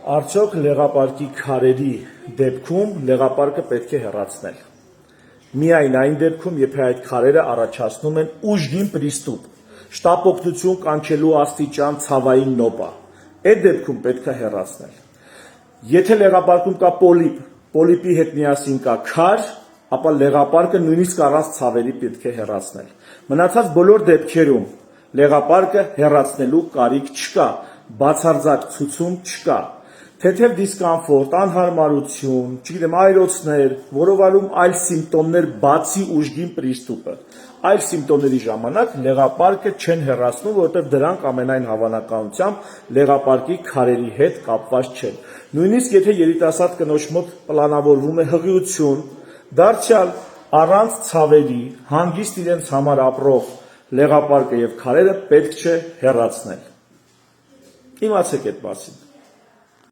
Արդյոք լեղապարկի քարերի դեպքում լեղապարկը պետք է հեռացնել։ Միայն այն դեպքում, երբ այդ քարերը առաջացնում են ուժգին պրիստուպ, շտապօգնություն կանչելու աստիճան ցավային նոպա։ Այդ դեպքում պետք է հեռացնել։ Եթե լեղապարկում կա պոլիպ, պոլիպի հետ միասին կա քար, ապա լեղապարկը նույնիսկ առանց ցավերի պետք է հեռացնել։ Մնացած բոլոր դեպքերում լեղապարկը հեռացնելու կարիք չկա, բացարձակ ցուցում չկա։ Թեթև դիսկոմֆորտ, անհարմարություն, չգիտեմ, այրոցներ, որով այլում այլ սիմպտոմներ բացի ուժգին պրիստուպը, այլ սիմպտոմների ժամանակ լեղապարկը չեն հեռացնում, որովհետև դրանք ամենայն հավանականությամբ լեղապարկի քարերի հետ կապված չեն։ Նույնիսկ եթե երիտասարդ կնոջ մոտ պլանավորվում է հղիություն, դարձյալ առանց ցավերի, հանգիստ իրենց համար ապրող լեղապարկը եւ քարերը պետք չէ հեռացնել։ Իմացեք այդ մասին։